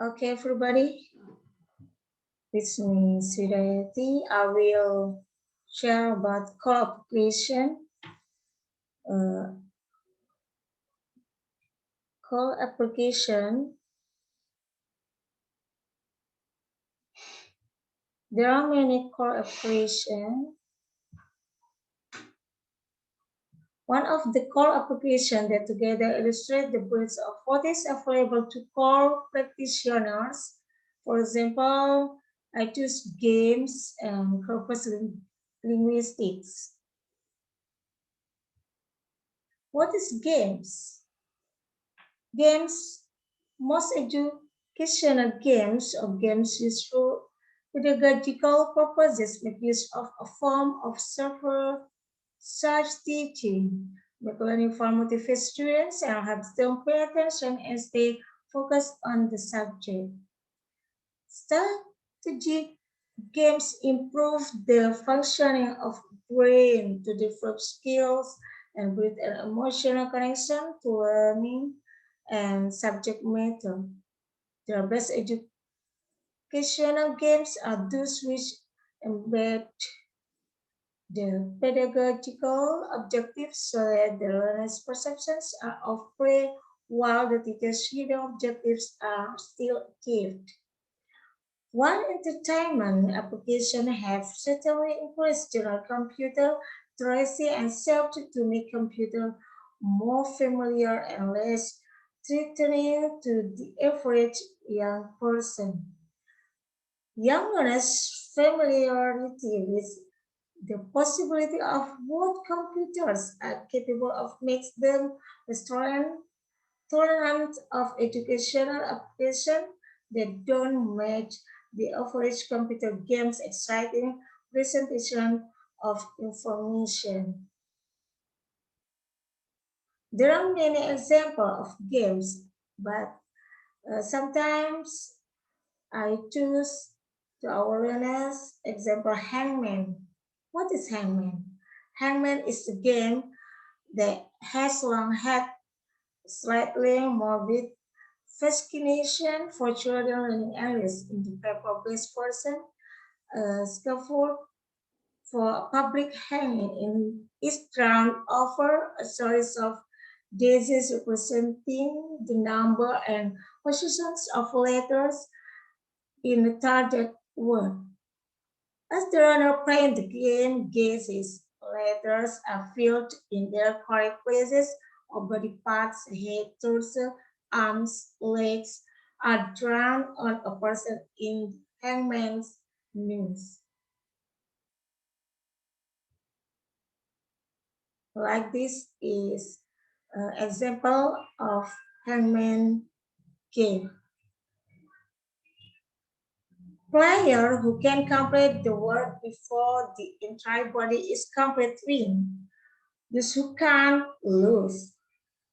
Okay, everybody, it's me, Sridayati. I will share about cooperation. Uh, Cooperation. There are many cooperation. One of the core applications that together illustrate the breadth of what is available to core practitioners. For example, I choose games and corpus linguistics. What is games? Games, most educational games or games used for pedagogical purposes make use of a form of several such teaching, make learning far motivate students and helps them pay attention as they focus on the subject. Strategic games improve the functioning of brain to develop skills and build an emotional connection to learning and subject matter. The best educational games are those which embed the pedagogical objectives so that the learner's perceptions are of play while the teacher's hidden objectives are still achieved. While entertainment applications have certainly increased general computer literacy and served to make computer more familiar and less threatening to the average young person. Young learners' familiarity with the possibility of what computers are capable of makes them tolerant of educational application that don't match the average computer games exciting presentation of information. There are many examples of games, but sometimes I choose to our learners example Hangman. What is Hangman? Hangman is a game that has long had slightly morbid fascination for children learning areas in the paper-based version. Scaffold for public hanging in each round offer a series of daisies representing the number and positions of letters in the target word. As the runner playing the game guesses, letters are filled in their correct places or body parts, head, torso, arms, legs are drawn on a person in hangman's noose. Like this is an example of hangman game. Player who can complete the word before the entire body is complete win. Those who can't lose.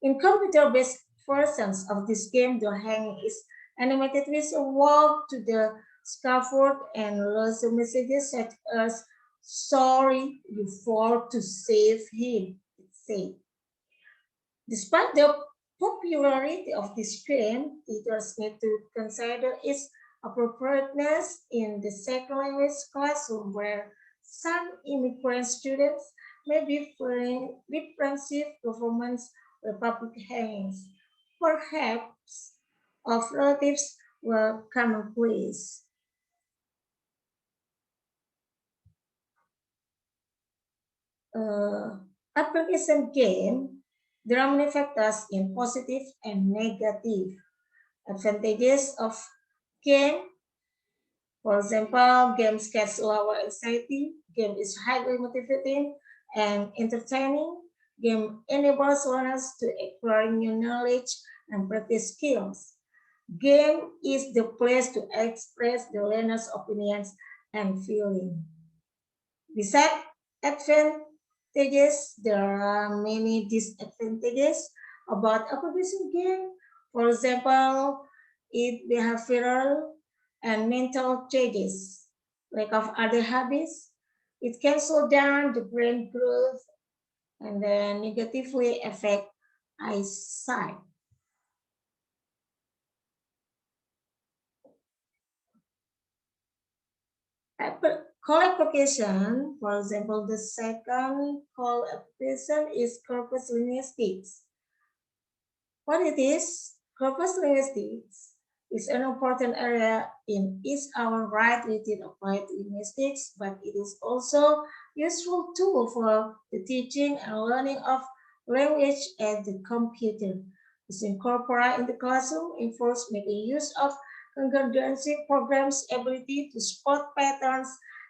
In computer-based versions of this game, the hanging is animated with a walk to the scaffold and lots of messages such as "Sorry, you fall to save him," it said. Despite the popularity of this game, teachers need to consider its appropriateness in the second language classroom where some immigrant students may be feeling repressive governments or public hangings. Perhaps of relatives were commonplace. uh, Application game, there are many factors in positive and negative. Advantages of game, for example, games can lower anxiety, game is highly motivating and entertaining, game enables learners to acquire new knowledge and practice skills. Game is the place to express the learner's opinions and feelings. Besides advantages, there are many disadvantages about a publishing game. For example, it behavioral and mental changes, lack of other habits. It can slow down the brain growth and then negatively affect eyesight. Call application, for example, the second call application is corpus linguistics. What it is? Corpus linguistics is an important area in its own right within applied linguistics, but it is also useful tool for the teaching and learning of language at the computer. Using corpora in the classroom involves making use of concurrency programs' ability to spot patterns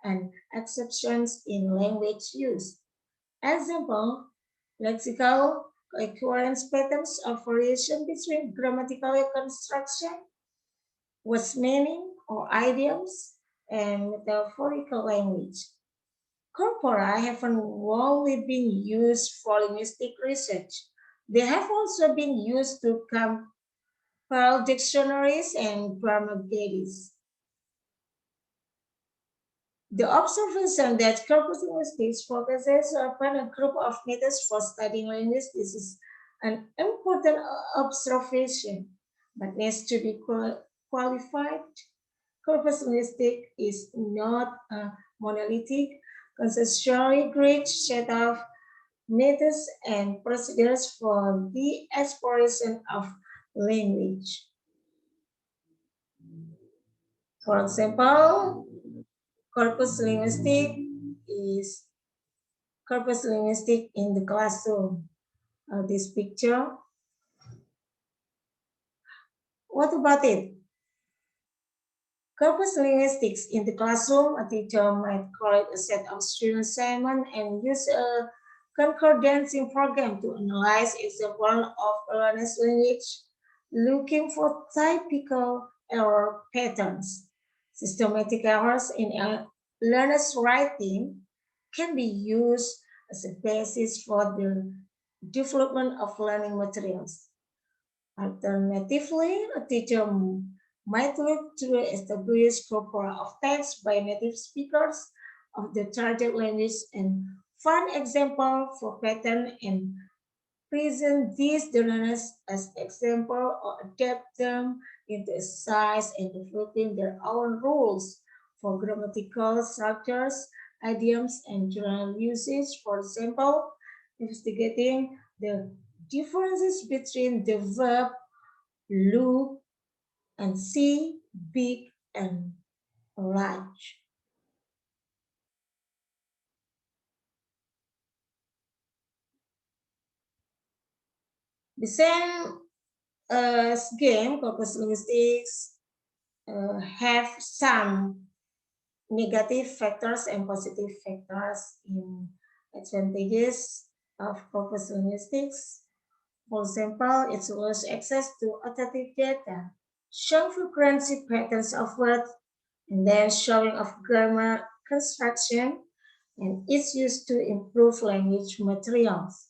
and exceptions in language use. Example, lexical occurrence patterns of variation between grammatical construction, words meaning or idioms, and metaphorical language. Corpora haven't only been used for linguistic research. They have also been used to compile dictionaries and grammar guides. The observation that corpus linguistics focuses upon a group of methods for studying linguistics is an important observation, but needs to be qualified. Corpus linguistics is not a monolithic, conceptually great set of methods and procedures for the exploration of language. For example, corpus linguistic is corpus linguistic in the classroom. This picture. What about it? Corpus linguistics in the classroom, a teacher might collect a set of student assignments and use a concordancing program to analyze examples of a learner's language, looking for typical error patterns. Systematic errors in a learner's writing can be used as a basis for the development of learning materials. Alternatively, a teacher might look to establish corpora of text by native speakers of the target language and find example for pattern and present these learners as example or adapt them into exercise and developing their own rules for grammatical structures, idioms, and general usage. For example, investigating the differences between the verb look and see, big and large. The same game, corpus linguistics, have some negative factors and positive factors in advantages of corpus linguistics. For example, it allows access to authentic data, showing frequency patterns of words, and then showing of grammar construction, and it's used to improve language materials.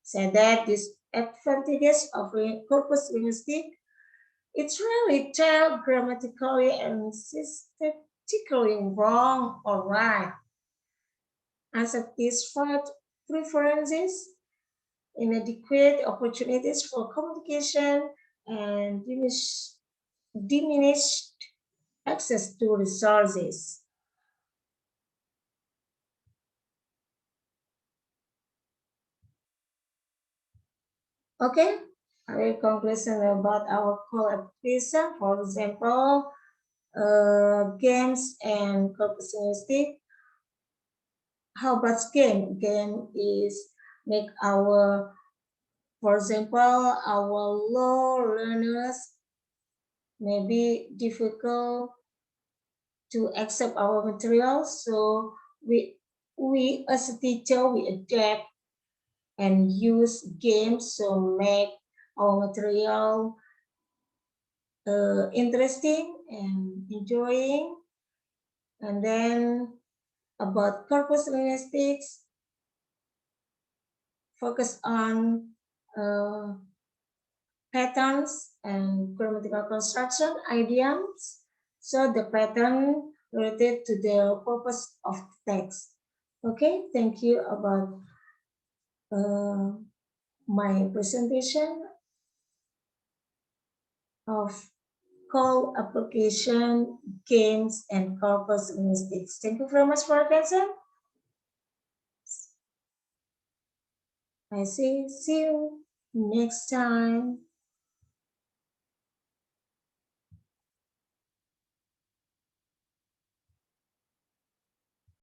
So that these advantages of corpus linguistic, it's really tell grammatically and systematically wrong or right. Unsatisfied preferences, inadequate opportunities for communication, and diminished access to resources. Okay, I will conclusion about our call application. For example, games and corpus linguistic. How about game? Game is make our, for example, our low learners may be difficult to accept our materials. So we as a teacher, we adapt and use games to make our material interesting and enjoying. And then about corpus linguistics, focus on uh, patterns and grammatical construction, idioms. So the pattern related to the purpose of text. Okay, thank you about my presentation of call application, games, and corpus linguistics. Thank you very much for attention. I see you next time.